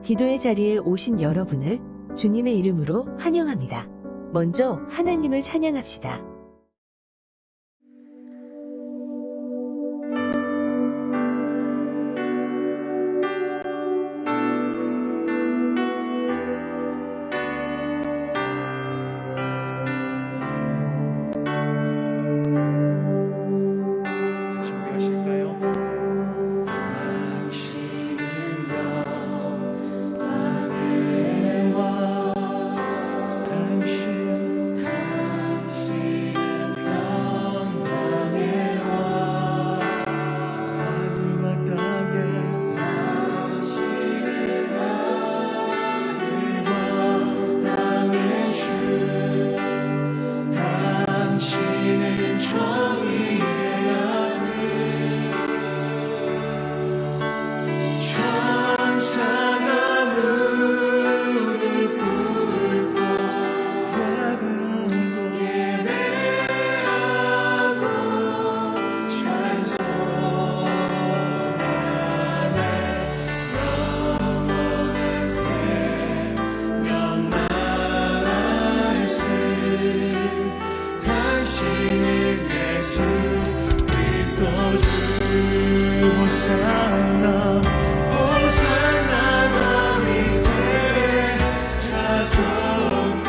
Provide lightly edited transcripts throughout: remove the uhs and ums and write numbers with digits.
기도의 자리에 오신 여러분을 주님의 이름으로 환영합니다. 먼저 하나님을 찬양합시다. 호산나 호산나 다윗의 자손께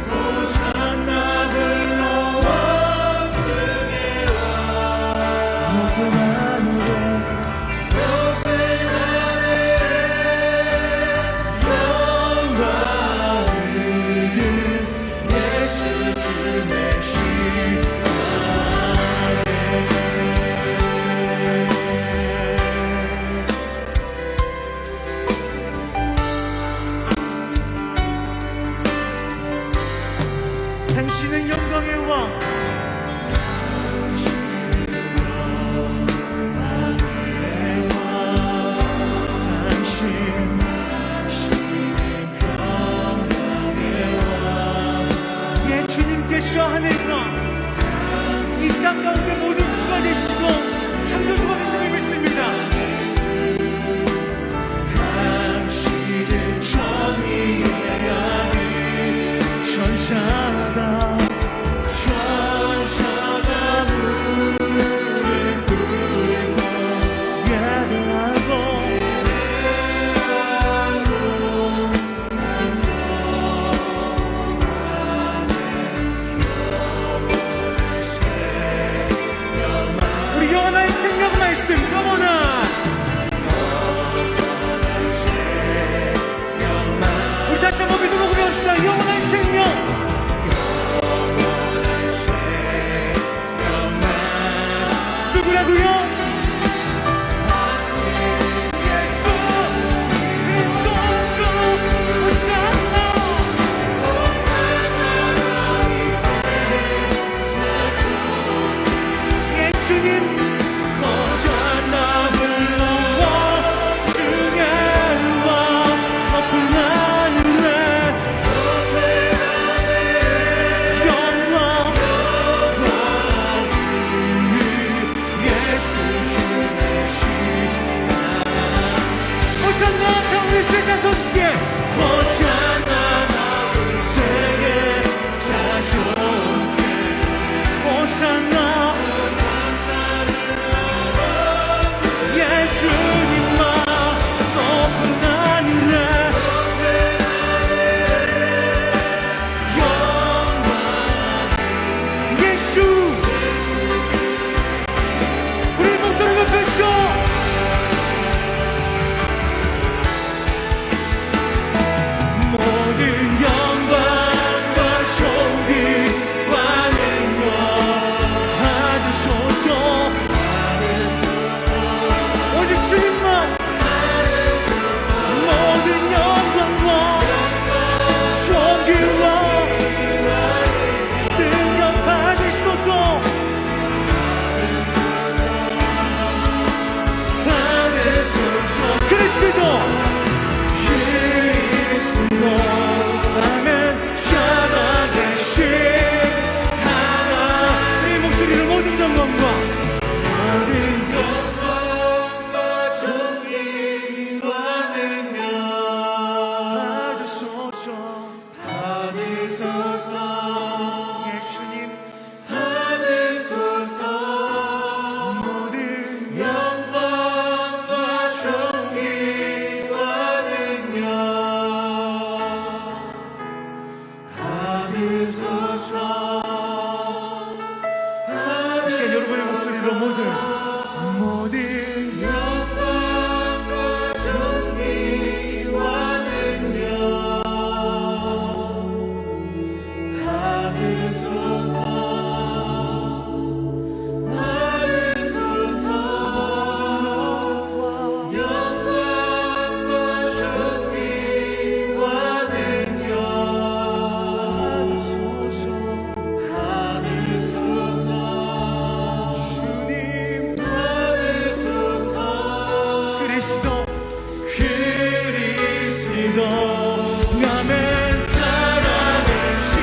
호산나 불러와 주의 왕 높은 하늘에 영광을 예수 주의 당신은 영광의 왕 예, 주님께서 하늘과 이 땅 가운데 모든 주가 되시고 창조주가 되심을 믿습니다. 당신은 정의의 아들 천사다 천사가 무릎 꿇고 예배하고 우리 영원한 생명 말씀 영원한 이 시간 여러분의 목소리로 모든 영광과 존귀와 능력 받으소서 영광과 존귀와 능력 받으소서 주님 받으소서 그리스도 남의 살아계신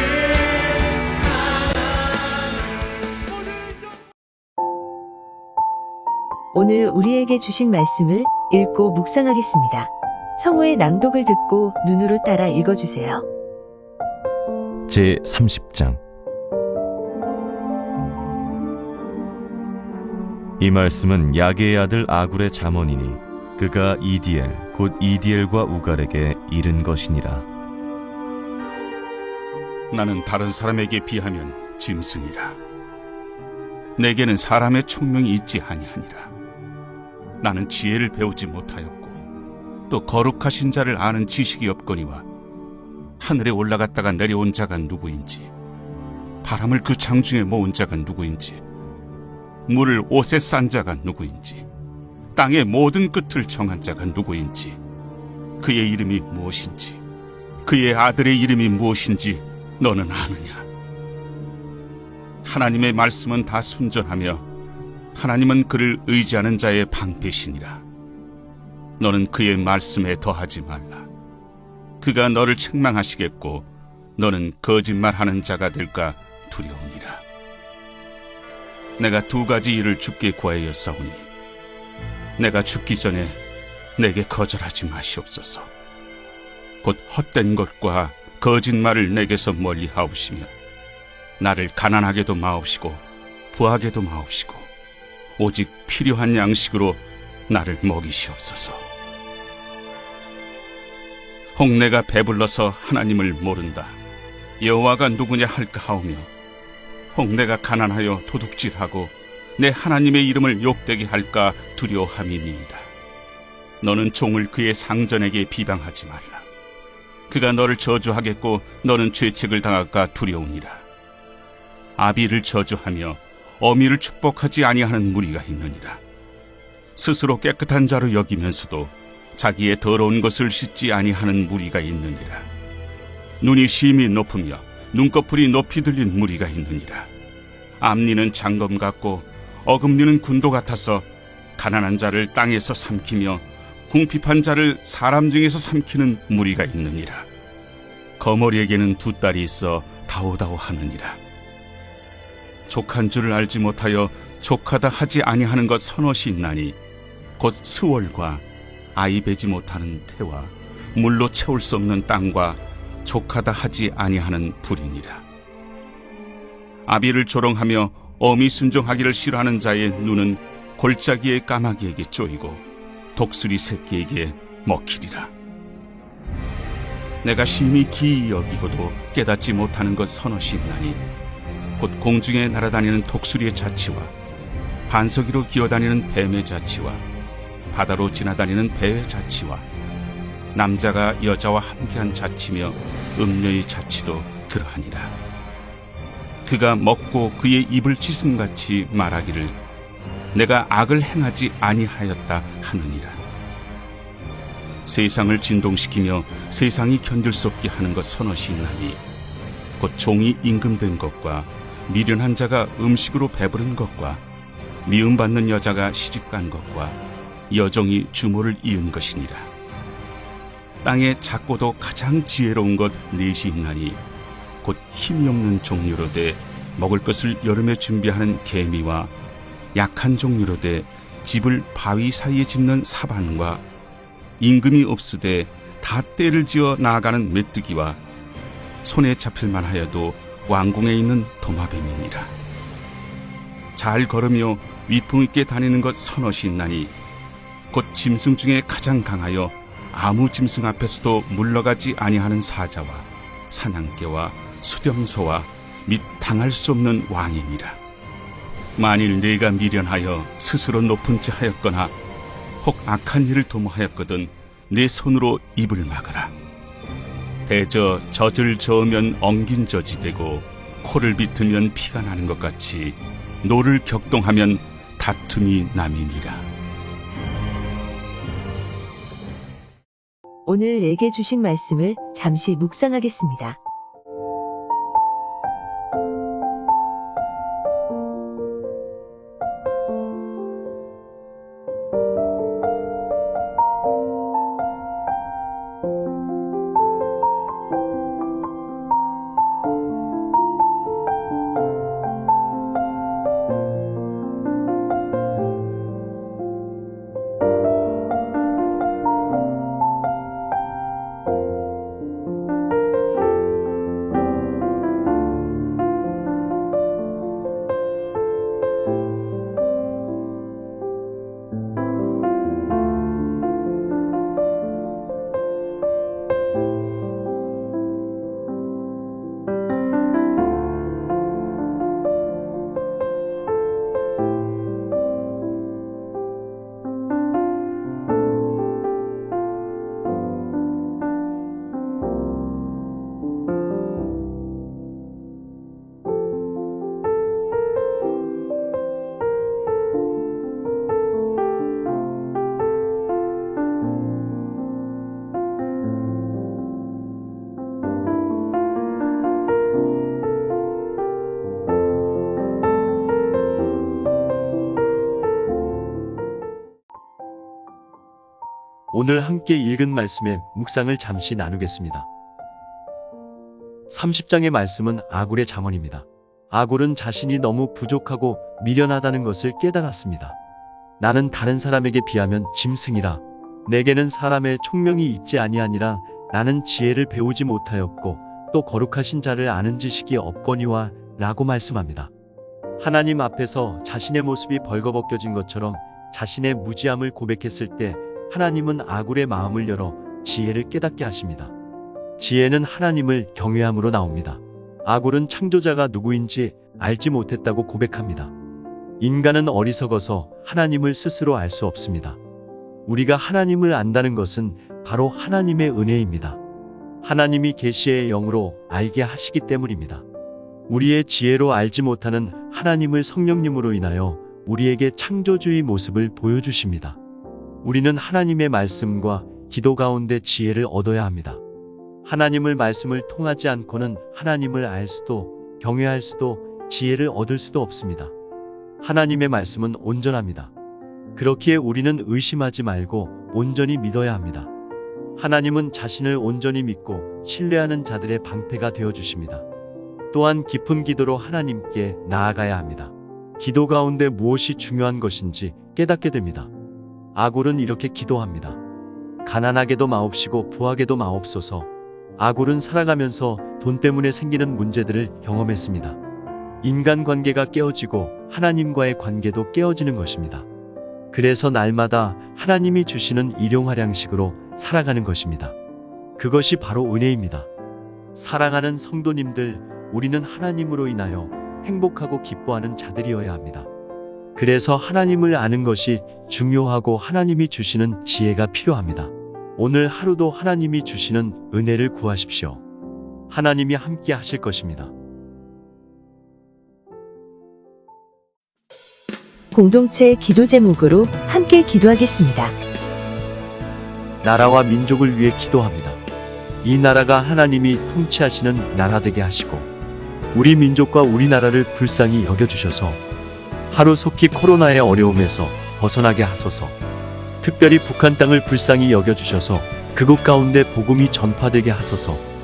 오늘 우리에게 주신 말씀을 읽고 묵상하겠습니다. 성우의 낭독을 듣고 눈으로 따라 읽어주세요. 제 30장. 이 말씀은 야게의 아들 아굴의 잠언이니 그가 이디엘 곧 이디엘과 우갈에게 이른 것이니라. 나는 다른 사람에게 비하면 짐승이라. 내게는 사람의 총명이 있지 아니하니라. 나는 지혜를 배우지 못하였고 또 거룩하신 자를 아는 지식이 없거니와 하늘에 올라갔다가 내려온 자가 누구인지 바람을 그 장중에 모은 자가 누구인지 물을 옷에 싼 자가 누구인지 땅의 모든 끝을 정한 자가 누구인지 그의 이름이 무엇인지 그의 아들의 이름이 무엇인지 너는 아느냐? 하나님의 말씀은 다 순전하며 하나님은 그를 의지하는 자의 방패시니라. 너는 그의 말씀에 더하지 말라. 그가 너를 책망하시겠고 너는 거짓말하는 자가 될까 두려우니라. 내가 두 가지 일을 주께 구하였사오니 내가 죽기 전에 내게 거절하지 마시옵소서. 곧 헛된 것과 거짓말을 내게서 멀리 하옵시며 나를 가난하게도 마옵시고 부하게도 마옵시고 오직 필요한 양식으로 나를 먹이시옵소서. 혹 내가 배불러서 하나님을 모른다 여호와가 누구냐 할까 하오며 혹 내가 가난하여 도둑질하고 내 하나님의 이름을 욕되게 할까 두려워함이니이다. 너는 종을 그의 상전에게 비방하지 말라. 그가 너를 저주하겠고 너는 죄책을 당할까 두려우니라. 아비를 저주하며 어미를 축복하지 아니하는 무리가 있느니라. 스스로 깨끗한 자로 여기면서도 자기의 더러운 것을 씻지 아니하는 무리가 있느니라. 눈이 심히 높으며 눈꺼풀이 높이 들린 무리가 있느니라. 앞니는 장검 같고 어금니는 군도 같아서 가난한 자를 땅에서 삼키며 궁핍한 자를 사람 중에서 삼키는 무리가 있느니라. 거머리에게는 두 딸이 있어 다오다오 하느니라. 족한 줄을 알지 못하여 족하다 하지 아니하는 것 서너시 있나니 곧 스월과 아이 베지 못하는 태와 물로 채울 수 없는 땅과 족하다 하지 아니하는 불이니라. 아비를 조롱하며 어미 순종하기를 싫어하는 자의 눈은 골짜기의 까마귀에게 쪼이고 독수리 새끼에게 먹히리라. 내가 심히 기이 여기고도 깨닫지 못하는 것 서너시 있나니 곧 공중에 날아다니는 독수리의 자치와 반석 위로 기어다니는 뱀의 자치와 바다로 지나다니는 배의 자치와 남자가 여자와 함께한 자치며 음녀의 자치도 그러하니라. 그가 먹고 그의 입을 찢음같이 말하기를 내가 악을 행하지 아니하였다 하느니라. 세상을 진동시키며 세상이 견딜 수 없게 하는 것 서너시 있나니 곧 종이 임금된 것과 미련한 자가 음식으로 배부른 것과 미움받는 여자가 시집간 것과 여종이 주모를 이은 것이니라. 땅에 작고도 가장 지혜로운 것 넷이 있나니 곧 힘이 없는 종류로 돼 먹을 것을 여름에 준비하는 개미와 약한 종류로 돼 집을 바위 사이에 짓는 사반과 임금이 없으되 다 때를 지어 나아가는 메뚜기와 손에 잡힐만 하여도 왕궁에 있는 도마뱀이니라. 잘 걸으며 위풍 있게 다니는 것 서너시 있나니 곧 짐승 중에 가장 강하여 아무 짐승 앞에서도 물러가지 아니하는 사자와 사냥개와 수렴소와 및 당할 수 없는 왕이니라. 만일 네가 미련하여 스스로 높은 지 하였거나 혹 악한 일을 도모하였거든 네 손으로 입을 막아라. 대저 젖을 저으면 엉긴 젖이 되고 코를 비트면 피가 나는 것 같이 노를 격동하면 다툼이 남이니라. 오늘 내게 주신 말씀을 잠시 묵상하겠습니다. 오늘 함께 읽은 말씀의 묵상을 잠시 나누겠습니다. 30장의 말씀은 아굴의 잠언입니다. 아굴은 자신이 너무 부족하고 미련하다는 것을 깨달았습니다. 나는 다른 사람에게 비하면 짐승이라. 내게는 사람의 총명이 있지 아니하니라. 나는 지혜를 배우지 못하였고 또 거룩하신 자를 아는 지식이 없거니와 라고 말씀합니다. 하나님 앞에서 자신의 모습이 벌거벗겨진 것처럼 자신의 무지함을 고백했을 때 하나님은 아굴의 마음을 열어 지혜를 깨닫게 하십니다. 지혜는 하나님을 경외함으로 나옵니다. 아굴은 창조자가 누구인지 알지 못했다고 고백합니다. 인간은 어리석어서 하나님을 스스로 알 수 없습니다. 우리가 하나님을 안다는 것은 바로 하나님의 은혜입니다. 하나님이 계시의 영으로 알게 하시기 때문입니다. 우리의 지혜로 알지 못하는 하나님을 성령님으로 인하여 우리에게 창조주의 모습을 보여주십니다. 우리는 하나님의 말씀과 기도 가운데 지혜를 얻어야 합니다. 하나님을 말씀을 통하지 않고는 하나님을 알 수도 경외할 수도 지혜를 얻을 수도 없습니다. 하나님의 말씀은 온전합니다. 그렇기에 우리는 의심하지 말고 온전히 믿어야 합니다. 하나님은 자신을 온전히 믿고 신뢰하는 자들의 방패가 되어주십니다. 또한 깊은 기도로 하나님께 나아가야 합니다. 기도 가운데 무엇이 중요한 것인지 깨닫게 됩니다. 아굴은 이렇게 기도합니다. 가난하게도 마옵시고 부하게도 마옵소서. 아굴은 살아가면서 돈 때문에 생기는 문제들을 경험했습니다. 인간관계가 깨어지고 하나님과의 관계도 깨어지는 것입니다. 그래서 날마다 하나님이 주시는 일용할 양식으로 살아가는 것입니다. 그것이 바로 은혜입니다. 사랑하는 성도님들, 우리는 하나님으로 인하여 행복하고 기뻐하는 자들이어야 합니다. 그래서 하나님을 아는 것이 중요하고 하나님이 주시는 지혜가 필요합니다. 오늘 하루도 하나님이 주시는 은혜를 구하십시오. 하나님이 함께 하실 것입니다. 공동체 기도 제목으로 함께 기도하겠습니다. 나라와 민족을 위해 기도합니다. 이 나라가 하나님이 통치하시는 나라 되게 하시고 우리 민족과 우리나라를 불쌍히 여겨주셔서 하루속히 코로나의 어려움에서 벗어나게 하소서. 특별히 북한 땅을 불쌍히 여겨주셔서 그곳 가운데 복음이 전파되게 하소서.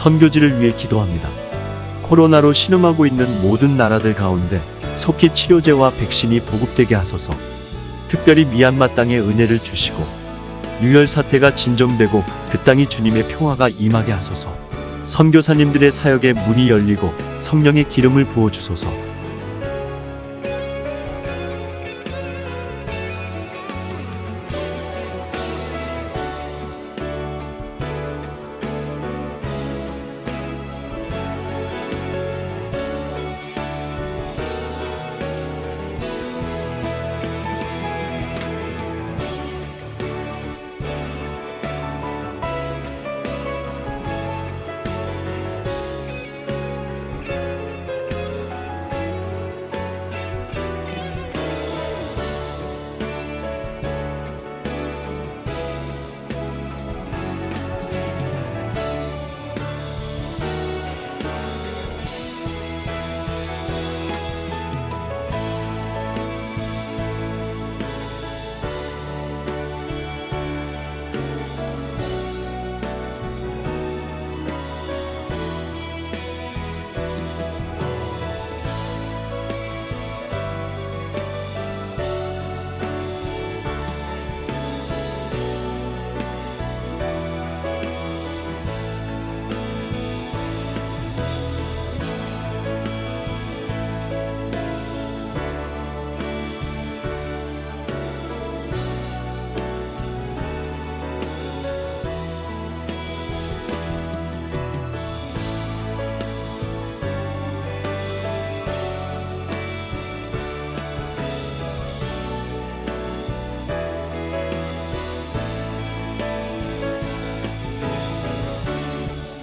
선교지를 위해 기도합니다. 코로나로 신음하고 있는 모든 나라들 가운데 속히 치료제와 백신이 보급되게 하소서. 특별히 미얀마 땅에 은혜를 주시고 유혈 사태가 진정되고 그 땅이 주님의 평화가 임하게 하소서. 선교사님들의 사역에 문이 열리고 성령의 기름을 부어 주소서.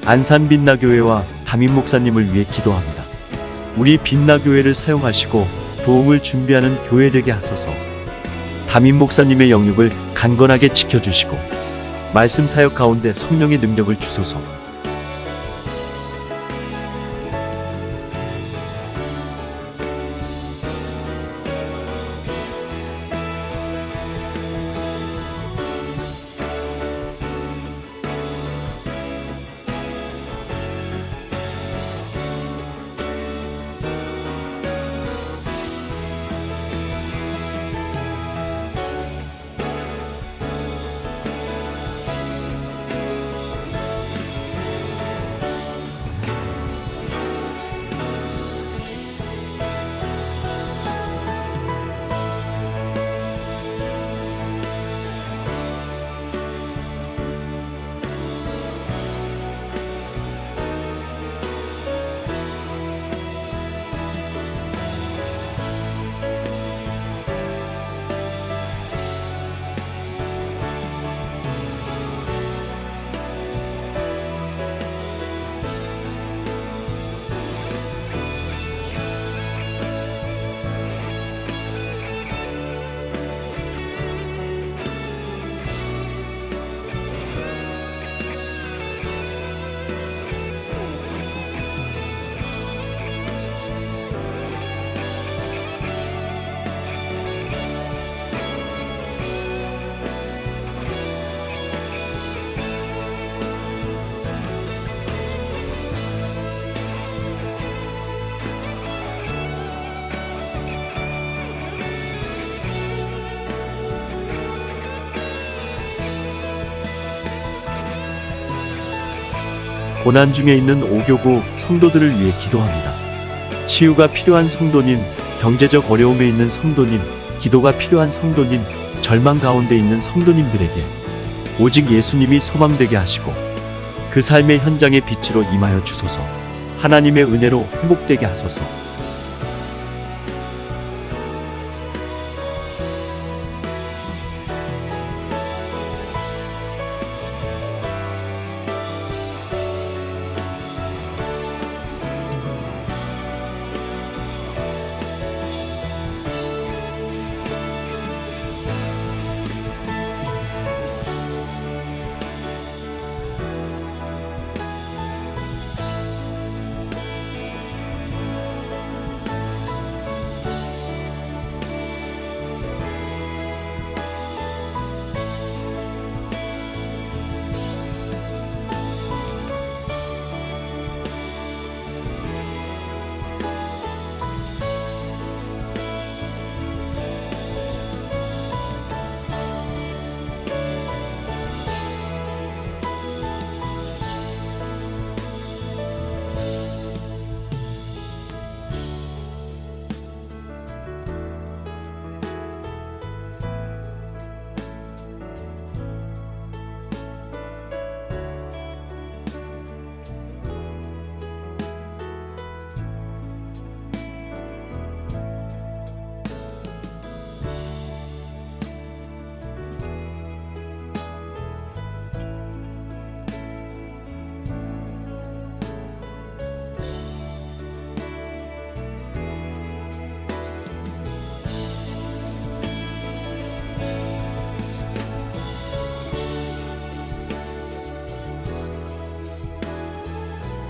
안산 빛나교회와 담임 목사님을 위해 기도합니다. 우리 빛나교회를 사용하시고 도움을 준비하는 교회 되게 하소서. 담임 목사님의 영육을 강건하게 지켜주시고 말씀 사역 가운데 성령의 능력을 주소서. 고난 중에 있는 오교구 성도들을 위해 기도합니다. 치유가 필요한 성도님, 경제적 어려움에 있는 성도님, 기도가 필요한 성도님, 절망 가운데 있는 성도님들에게 오직 예수님이 소망되게 하시고 그 삶의 현장의 빛으로 임하여 주소서. 하나님의 은혜로 회복되게 하소서.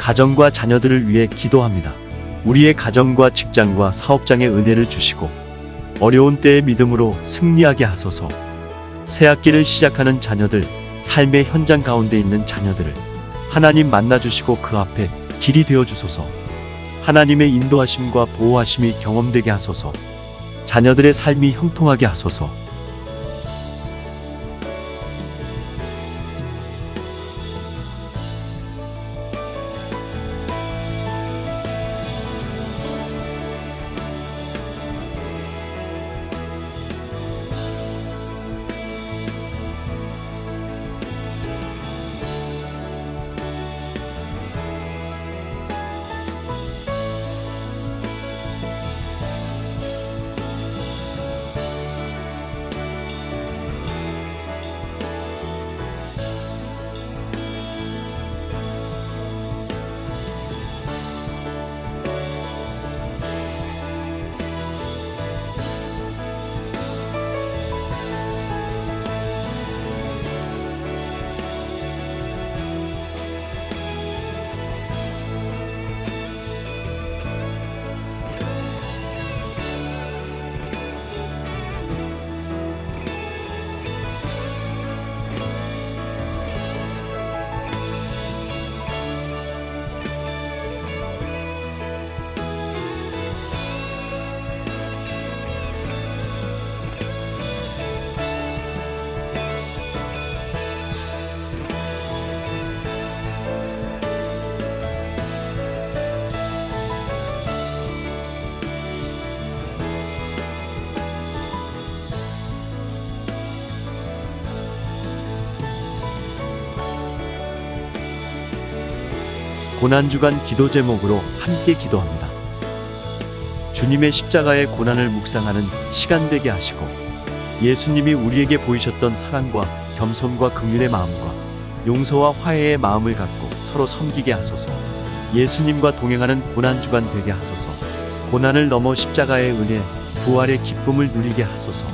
가정과 자녀들을 위해 기도합니다. 우리의 가정과 직장과 사업장에 은혜를 주시고 어려운 때에 믿음으로 승리하게 하소서. 새 학기를 시작하는 자녀들, 삶의 현장 가운데 있는 자녀들을 하나님 만나주시고 그 앞에 길이 되어 주소서. 하나님의 인도하심과 보호하심이 경험되게 하소서. 자녀들의 삶이 형통하게 하소서. 고난주간 기도 제목으로 함께 기도합니다. 주님의 십자가의 고난을 묵상하는 시간 되게 하시고 예수님이 우리에게 보이셨던 사랑과 겸손과 긍휼의 마음과 용서와 화해의 마음을 갖고 서로 섬기게 하소서. 예수님과 동행하는 고난주간 되게 하소서. 고난을 넘어 십자가의 은혜, 부활의 기쁨을 누리게 하소서.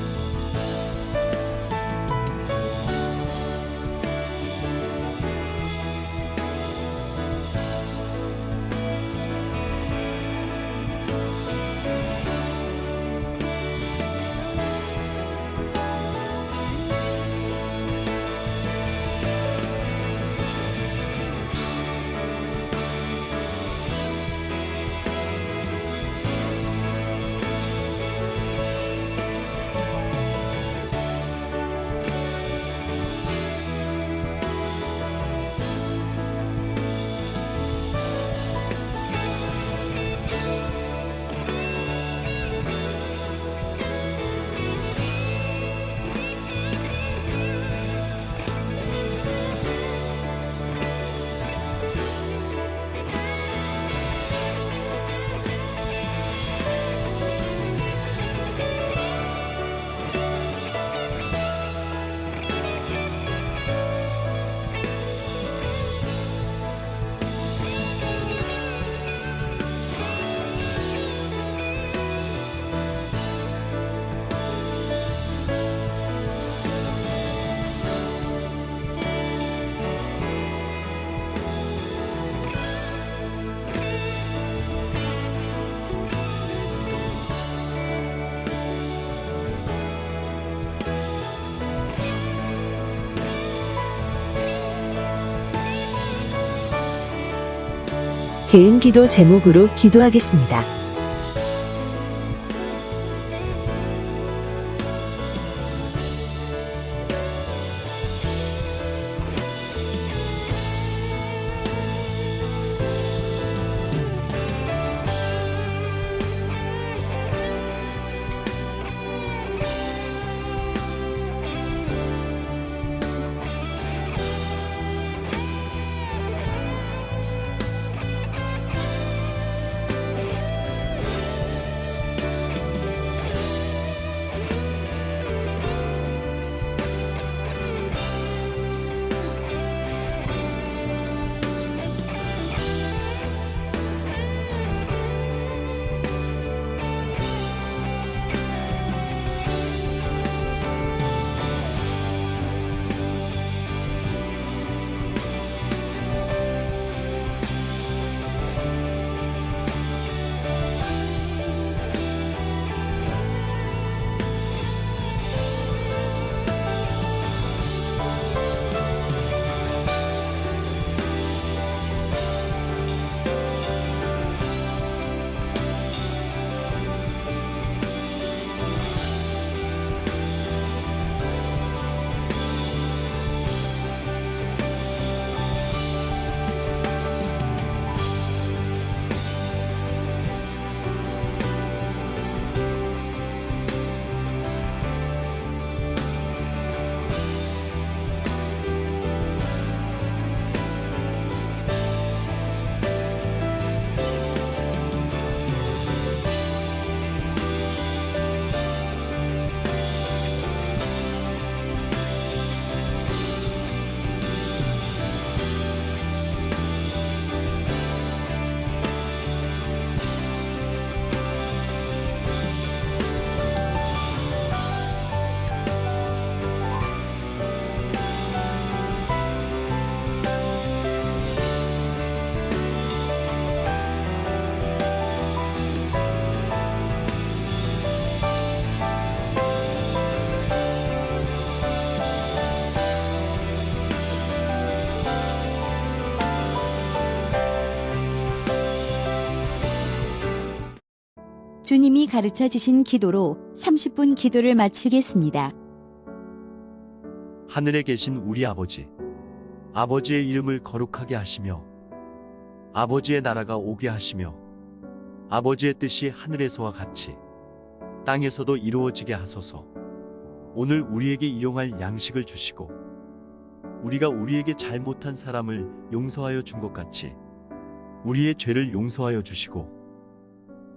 개인 기도 제목으로 기도하겠습니다. 주님이 가르쳐 주신 기도로 30분 기도를 마치겠습니다. 하늘에 계신 우리 아버지, 아버지의 이름을 거룩하게 하시며 아버지의 나라가 오게 하시며 아버지의 뜻이 하늘에서와 같이 땅에서도 이루어지게 하소서. 오늘 우리에게 일용할 양식을 주시고 우리가 우리에게 잘못한 사람을 용서하여 준 것 같이 우리의 죄를 용서하여 주시고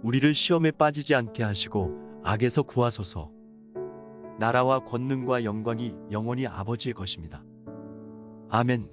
우리를 시험에 빠지지 않게 하시고 악에서 구하소서. 나라와 권능과 영광이 영원히 아버지의 것입니다. 아멘.